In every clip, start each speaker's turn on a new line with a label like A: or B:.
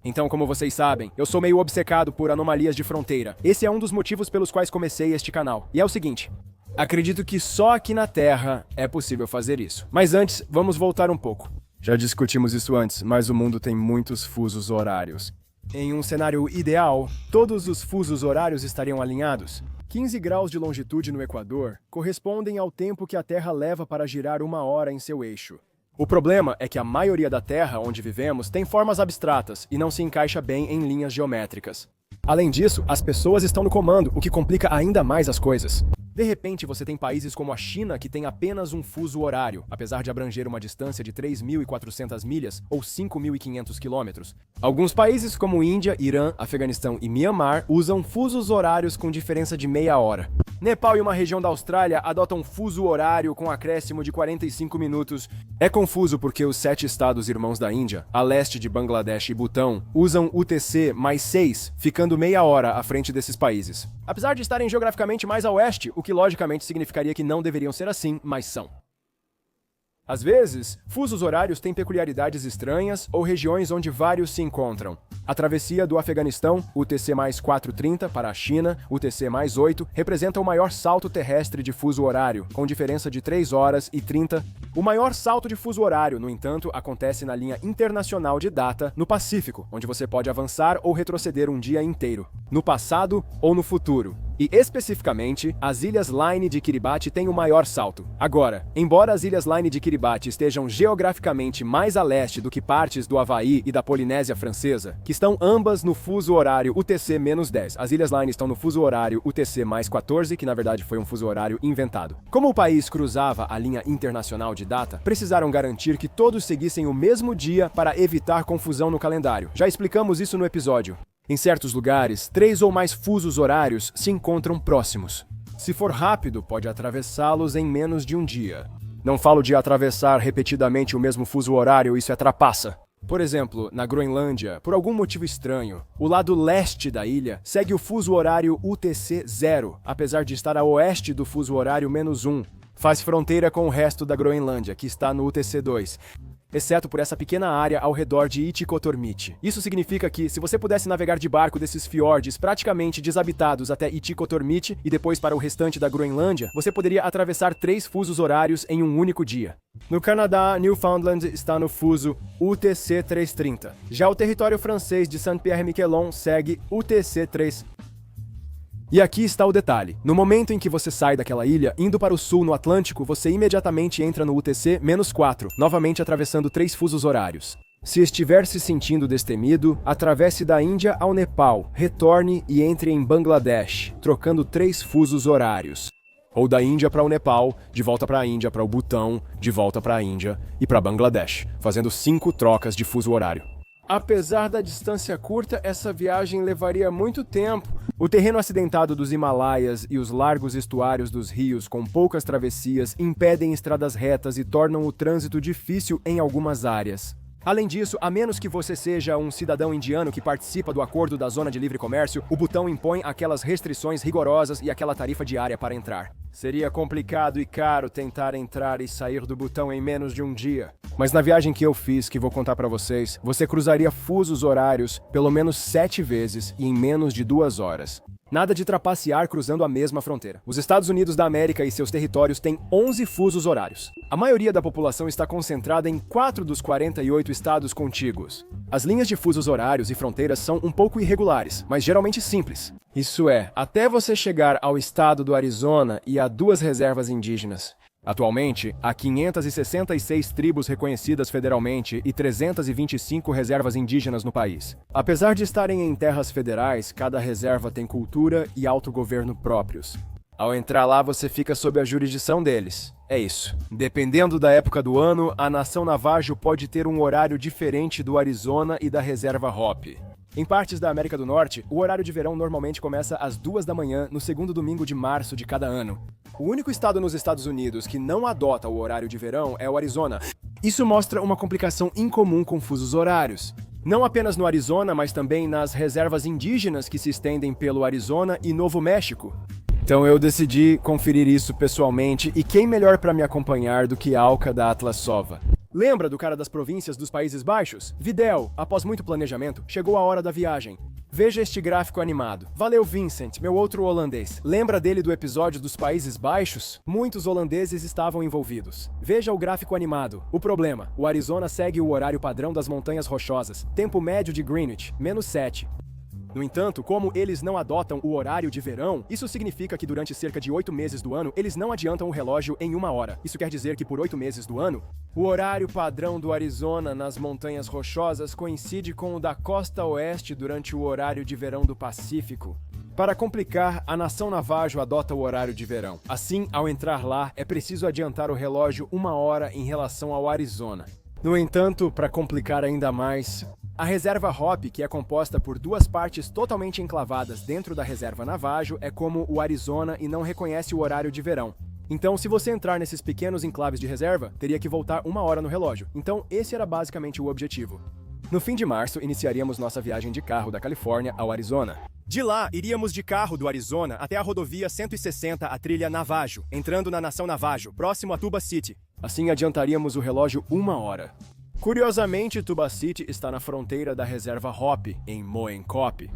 A: Então, como vocês sabem, eu sou meio obcecado por anomalias de fronteira. Esse é um dos motivos pelos quais comecei este canal. E é o seguinte: acredito que só aqui na Terra é possível fazer isso. Mas antes, vamos voltar um pouco. Já discutimos isso antes, mas o mundo tem muitos fusos horários. Em um cenário ideal, todos os fusos horários estariam alinhados. 15 graus de longitude no Equador correspondem ao tempo que a Terra leva para girar 1 hora em seu eixo. O problema é que a maioria da Terra onde vivemos tem formas abstratas e não se encaixa bem em linhas geométricas. Além disso, as pessoas estão no comando, o que complica ainda mais as coisas. De repente, você tem países como a China que tem apenas um fuso horário, apesar de abranger uma distância de 3.400 milhas ou 5.500 quilômetros. Alguns países como Índia, Irã, Afeganistão e Myanmar usam fusos horários com diferença de meia hora. Nepal e uma região da Austrália adotam fuso horário com acréscimo de 45 minutos. É confuso porque os 7 estados irmãos da Índia, a leste de Bangladesh e Butão, usam UTC mais 6, ficando meia hora à frente desses países. Apesar de estarem geograficamente mais a oeste, o que logicamente significaria que não deveriam ser assim, mas são. Às vezes, fusos horários têm peculiaridades estranhas ou regiões onde vários se encontram. A travessia do Afeganistão, UTC mais 430, para a China, UTC mais 8, representa o maior salto terrestre de fuso horário, com diferença de 3 horas e 30. O maior salto de fuso horário, no entanto, acontece na linha internacional de data, no Pacífico, onde você pode avançar ou retroceder um dia inteiro, no passado ou no futuro. E, especificamente, as Ilhas Line de Kiribati têm o maior salto. Agora, embora as Ilhas Line de Kiribati estejam geograficamente mais a leste do que partes do Havaí e da Polinésia Francesa, que estão ambas no fuso horário UTC-10. As Ilhas Line estão no fuso horário UTC-14, que na verdade foi um fuso horário inventado. Como o país cruzava a linha internacional de data, precisaram garantir que todos seguissem o mesmo dia para evitar confusão no calendário. Já explicamos isso no episódio. Em certos lugares, 3 ou mais fusos horários se encontram próximos. Se for rápido, pode atravessá-los em menos de um dia. Não falo de atravessar repetidamente o mesmo fuso horário, isso é trapaça. Por exemplo, na Groenlândia, por algum motivo estranho, o lado leste da ilha segue o fuso horário UTC-0, apesar de estar a oeste do fuso horário -1. Faz fronteira com o resto da Groenlândia, que está no UTC-2. Exceto por essa pequena área ao redor de Itikotormit. Isso significa que, se você pudesse navegar de barco desses fiordes praticamente desabitados até Itikotormit e depois para o restante da Groenlândia, você poderia atravessar 3 fusos horários em um único dia. No Canadá, Newfoundland está no fuso UTC-330. Já o território francês de Saint-Pierre-et-Miquelon segue UTC-3. E aqui está o detalhe. No momento em que você sai daquela ilha, indo para o sul no Atlântico, você imediatamente entra no UTC-4, novamente atravessando 3 fusos horários. Se estiver se sentindo destemido, atravesse da Índia ao Nepal, retorne e entre em Bangladesh, trocando 3 fusos horários. Ou da Índia para o Nepal, de volta para a Índia para o Butão, de volta para a Índia e para Bangladesh, fazendo 5 trocas de fuso horário. Apesar da distância curta, essa viagem levaria muito tempo. O terreno acidentado dos Himalaias e os largos estuários dos rios com poucas travessias impedem estradas retas e tornam o trânsito difícil em algumas áreas. Além disso, a menos que você seja um cidadão indiano que participa do Acordo da Zona de Livre Comércio, o Butão impõe aquelas restrições rigorosas e aquela tarifa diária para entrar. Seria complicado e caro tentar entrar e sair do Butão em menos de um dia. Mas na viagem que eu fiz, que vou contar para vocês, você cruzaria fusos horários pelo menos 7 vezes e em menos de 2 horas. Nada de trapacear cruzando a mesma fronteira. Os Estados Unidos da América e seus territórios têm 11 fusos horários. A maioria da população está concentrada em 4 dos 48 estados contíguos. As linhas de fusos horários e fronteiras são um pouco irregulares, mas geralmente simples. Isso é, até você chegar ao estado do Arizona e a 2 reservas indígenas. Atualmente, há 566 tribos reconhecidas federalmente e 325 reservas indígenas no país. Apesar de estarem em terras federais, cada reserva tem cultura e autogoverno próprios. Ao entrar lá, você fica sob a jurisdição deles. É isso. Dependendo da época do ano, a nação Navajo pode ter um horário diferente do Arizona e da reserva Hopi. Em partes da América do Norte, o horário de verão normalmente começa às 2 da manhã no segundo domingo de março de cada ano. O único estado nos Estados Unidos que não adota o horário de verão é o Arizona. Isso mostra uma complicação incomum com fusos horários. Não apenas no Arizona, mas também nas reservas indígenas que se estendem pelo Arizona e Novo México. Então eu decidi conferir isso pessoalmente, e quem melhor para me acompanhar do que Alka da Atlasova? Lembra do cara das províncias dos Países Baixos? Vidal, após muito planejamento, chegou a hora da viagem. Veja este gráfico animado. Valeu, Vincent, meu outro holandês. Lembra dele do episódio dos Países Baixos? Muitos holandeses estavam envolvidos. Veja o gráfico animado. O problema: o Arizona segue o horário padrão das Montanhas Rochosas. Tempo médio de Greenwich, -7. No entanto, como eles não adotam o horário de verão, isso significa que durante cerca de 8 meses do ano, eles não adiantam o relógio em 1 hora. Isso quer dizer que por 8 meses do ano, o horário padrão do Arizona nas Montanhas Rochosas coincide com o da costa oeste durante o horário de verão do Pacífico. Para complicar, a nação Navajo adota o horário de verão. Assim, ao entrar lá, é preciso adiantar o relógio 1 hora em relação ao Arizona. No entanto, para complicar ainda mais, a reserva Hopi, que é composta por 2 partes totalmente enclavadas dentro da reserva Navajo, é como o Arizona e não reconhece o horário de verão. Então, se você entrar nesses pequenos enclaves de reserva, teria que voltar 1 hora no relógio. Então, esse era basicamente o objetivo. No fim de março, iniciaríamos nossa viagem de carro da Califórnia ao Arizona. De lá, iríamos de carro do Arizona até a rodovia 160, a trilha Navajo, entrando na nação Navajo, próximo a Tuba City. Assim, adiantaríamos o relógio 1 hora. Curiosamente, Tuba City está na fronteira da reserva Hopi, em Moencop.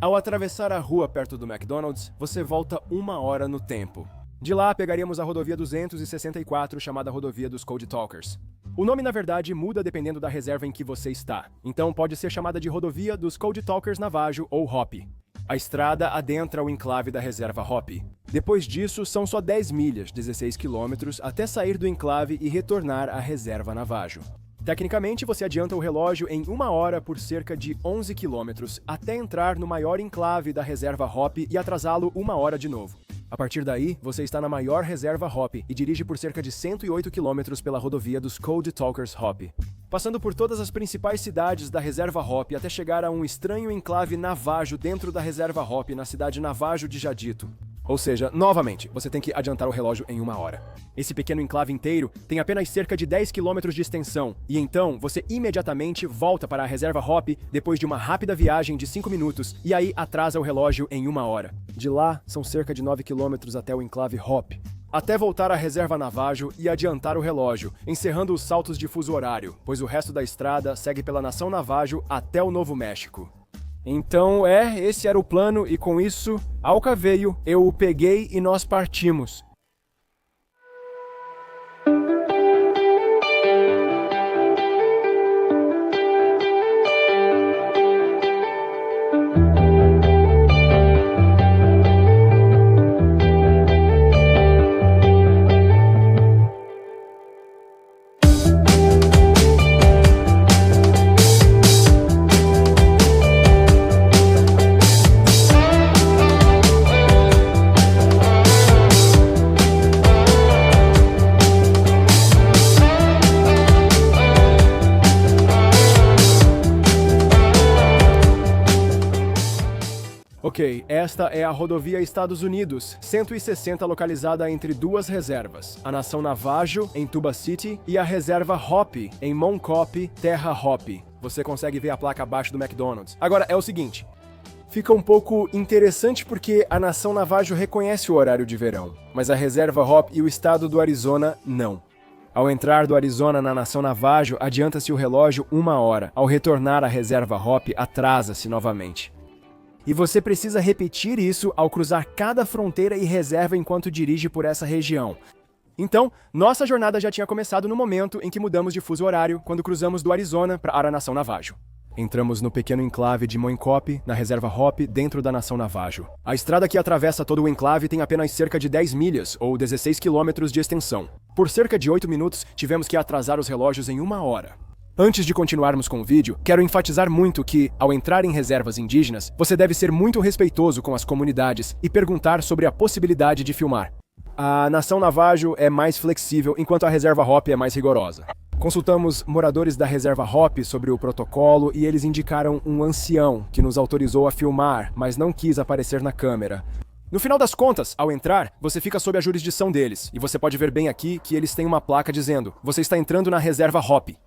A: Ao atravessar a rua perto do McDonald's, você volta 1 hora no tempo. De lá, pegaríamos a rodovia 264, chamada rodovia dos Code Talkers. O nome, na verdade, muda dependendo da reserva em que você está. Então, pode ser chamada de rodovia dos Code Talkers Navajo ou Hopi. A estrada adentra o enclave da reserva Hopi. Depois disso, são só 10 milhas, 16 quilômetros, até sair do enclave e retornar à reserva Navajo. Tecnicamente, você adianta o relógio em 1 hora por cerca de 11 quilômetros, até entrar no maior enclave da reserva Hopi e atrasá-lo 1 hora de novo. A partir daí, você está na maior reserva Hopi e dirige por cerca de 108 quilômetros pela rodovia dos Code Talkers Hopi, passando por todas as principais cidades da reserva Hopi até chegar a um estranho enclave Navajo dentro da reserva Hopi, na cidade Navajo de Jadito. Ou seja, novamente, você tem que adiantar o relógio em 1 hora. Esse pequeno enclave inteiro tem apenas cerca de 10 quilômetros de extensão, e então você imediatamente volta para a reserva Hopi depois de uma rápida viagem de 5 minutos, e aí atrasa o relógio em 1 hora. De lá, são cerca de 9 quilômetros até o enclave Hopi, até voltar à reserva Navajo e adiantar o relógio, encerrando os saltos de fuso horário, pois o resto da estrada segue pela nação Navajo até o Novo México. Então, esse era o plano e com isso, Alca veio, eu o peguei e nós partimos. Ok, esta é a rodovia Estados Unidos, 160 localizada entre 2 reservas, a nação Navajo, em Tuba City, e a reserva Hopi, em Moencop, terra Hopi. Você consegue ver a placa abaixo do McDonald's. Agora, é o seguinte, fica um pouco interessante porque a nação Navajo reconhece o horário de verão, mas a reserva Hopi e o estado do Arizona não. Ao entrar do Arizona na nação Navajo, adianta-se o relógio 1 hora. Ao retornar à reserva Hopi, atrasa-se novamente. E você precisa repetir isso ao cruzar cada fronteira e reserva enquanto dirige por essa região. Então, nossa jornada já tinha começado no momento em que mudamos de fuso horário, quando cruzamos do Arizona para a nação Navajo. Entramos no pequeno enclave de Moencop, na reserva Hopi, dentro da nação Navajo. A estrada que atravessa todo o enclave tem apenas cerca de 10 milhas, ou 16 quilômetros de extensão. Por cerca de 8 minutos, tivemos que atrasar os relógios em 1 hora. Antes de continuarmos com o vídeo, quero enfatizar muito que, ao entrar em reservas indígenas, você deve ser muito respeitoso com as comunidades e perguntar sobre a possibilidade de filmar. A nação Navajo é mais flexível, enquanto a reserva Hopi é mais rigorosa. Consultamos moradores da reserva Hopi sobre o protocolo e eles indicaram um ancião que nos autorizou a filmar, mas não quis aparecer na câmera. No final das contas, ao entrar, você fica sob a jurisdição deles, e você pode ver bem aqui que eles têm uma placa dizendo: você está entrando na reserva Hopi.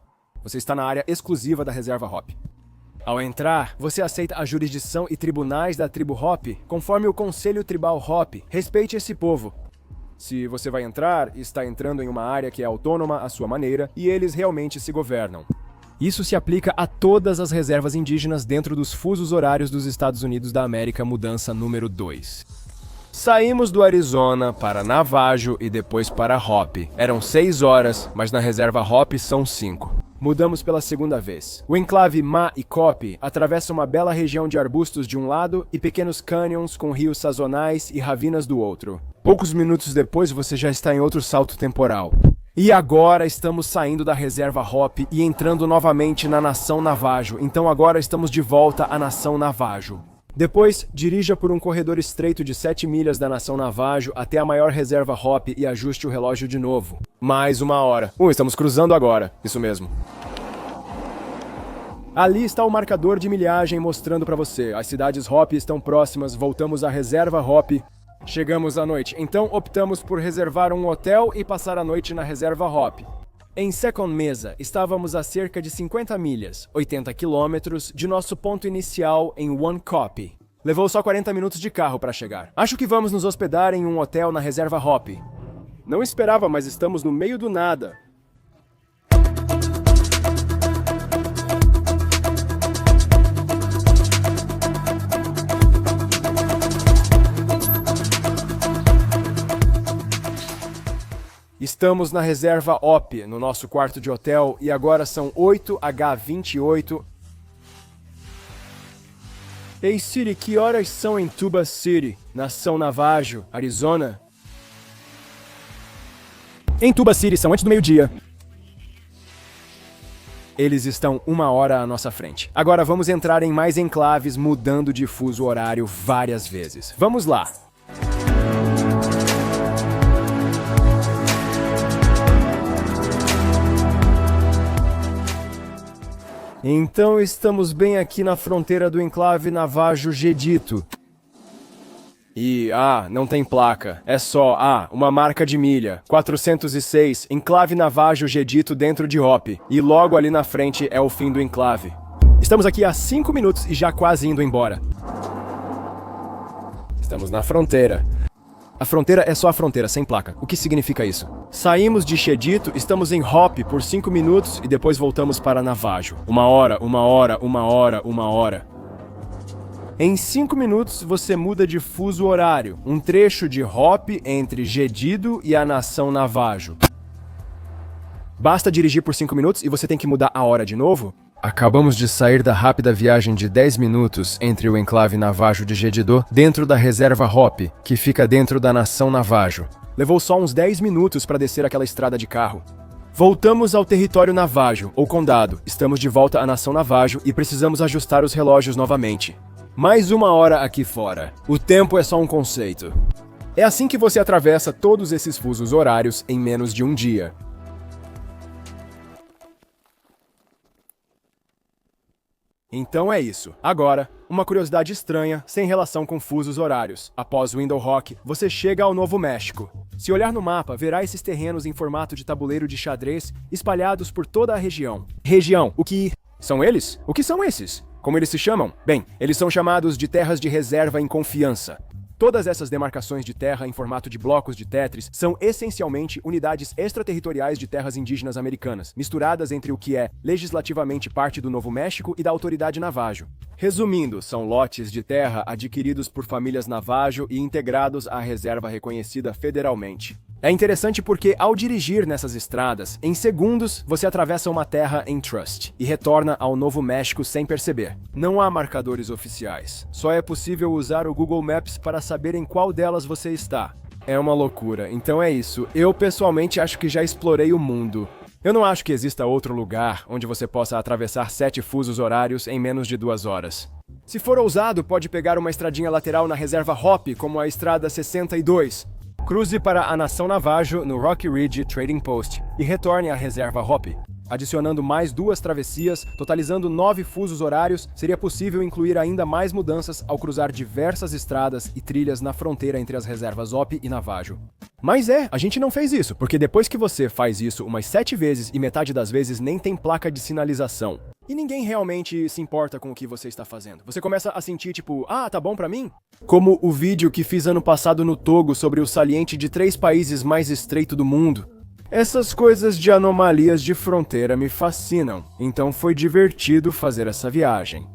A: Você está na área exclusiva da reserva Hopi. Ao entrar, você aceita a jurisdição e tribunais da tribo Hopi, conforme o Conselho Tribal Hopi. Respeite esse povo. Se você vai entrar, está entrando em uma área que é autônoma à sua maneira e eles realmente se governam. Isso se aplica a todas as reservas indígenas dentro dos fusos horários dos Estados Unidos da América, mudança número 2. Saímos do Arizona para Navajo e depois para Hopi. Eram 6 horas, mas na reserva Hopi são 5. Mudamos pela segunda vez. O enclave Ma e Copi atravessa uma bela região de arbustos de um lado e pequenos canyons com rios sazonais e ravinas do outro. Poucos minutos depois você já está em outro salto temporal. E agora estamos saindo da reserva Hopi e entrando novamente na nação Navajo. Então agora estamos de volta à nação Navajo. Depois, dirija por um corredor estreito de 7 milhas da nação Navajo até a maior reserva Hopi e ajuste o relógio de novo. Mais 1 hora. Estamos cruzando agora. Isso mesmo. Ali está o marcador de milhagem mostrando para você. As cidades Hopi estão próximas. Voltamos à reserva Hopi. Chegamos à noite. Então optamos por reservar um hotel e passar a noite na reserva Hopi. Em Second Mesa, estávamos a cerca de 50 milhas, 80 quilômetros, de nosso ponto inicial em One Copy. Levou só 40 minutos de carro para chegar. Acho que vamos nos hospedar em um hotel na reserva Hopi. Não esperava, mas estamos no meio do nada. Estamos na reserva Hopi, no nosso quarto de hotel, e agora são 8h28. Ei, Siri, que horas são em Tuba City, nação Navajo, Arizona? Em Tuba City são antes do meio-dia. Eles estão 1 hora à nossa frente. Agora vamos entrar em mais enclaves, mudando de fuso horário várias vezes. Vamos lá! Então estamos bem aqui na fronteira do enclave Navajo-Jedito. E, não tem placa. É só, uma marca de milha. 406, enclave Navajo-Jedito dentro de Hopi. E logo ali na frente é o fim do enclave. Estamos aqui há 5 minutos e já quase indo embora. Estamos na fronteira. A fronteira é só a fronteira, sem placa. O que significa isso? Saímos de Jedito, estamos em Hopi por 5 minutos e depois voltamos para Navajo. 1 hora, 1 hora, 1 hora, 1 hora. Em 5 minutos você muda de fuso horário, um trecho de Hopi entre Jedito e a nação Navajo. Basta dirigir por 5 minutos e você tem que mudar a hora de novo? Acabamos de sair da rápida viagem de 10 minutos entre o enclave Navajo de Jedito dentro da reserva Hopi, que fica dentro da nação Navajo. Levou só uns 10 minutos para descer aquela estrada de carro. Voltamos ao território Navajo, ou condado. Estamos de volta à nação Navajo e precisamos ajustar os relógios novamente. Mais 1 hora aqui fora. O tempo é só um conceito. É assim que você atravessa todos esses fusos horários em menos de um dia. Então é isso. Agora, uma curiosidade estranha, sem relação com fusos horários. Após Window Rock, você chega ao Novo México. Se olhar no mapa, verá esses terrenos em formato de tabuleiro de xadrez espalhados por toda a região. O que... São eles? O que são esses? Como eles se chamam? Bem, eles são chamados de terras de reserva em confiança. Todas essas demarcações de terra em formato de blocos de Tetris são essencialmente unidades extraterritoriais de terras indígenas americanas, misturadas entre o que é legislativamente parte do Novo México e da autoridade Navajo. Resumindo, são lotes de terra adquiridos por famílias Navajo e integrados à reserva reconhecida federalmente. É interessante porque, ao dirigir nessas estradas, em segundos você atravessa uma terra em trust e retorna ao Novo México sem perceber. Não há marcadores oficiais. Só é possível usar o Google Maps para saber em qual delas você está. É uma loucura. Então é isso. Eu, pessoalmente, acho que já explorei o mundo. Eu não acho que exista outro lugar onde você possa atravessar 7 fusos horários em menos de 2 horas. Se for ousado, pode pegar uma estradinha lateral na reserva Hopi, como a Estrada 62. Cruze para a nação Navajo no Rocky Ridge Trading Post e retorne à reserva Hopi. Adicionando mais 2 travessias, totalizando 9 fusos horários, seria possível incluir ainda mais mudanças ao cruzar diversas estradas e trilhas na fronteira entre as reservas Op e Navajo. Mas a gente não fez isso, porque depois que você faz isso umas 7 vezes e metade das vezes nem tem placa de sinalização, e ninguém realmente se importa com o que você está fazendo. Você começa a sentir tipo, tá bom pra mim? Como o vídeo que fiz ano passado no Togo sobre o saliente de 3 países mais estreito do mundo. Essas coisas de anomalias de fronteira me fascinam, então foi divertido fazer essa viagem.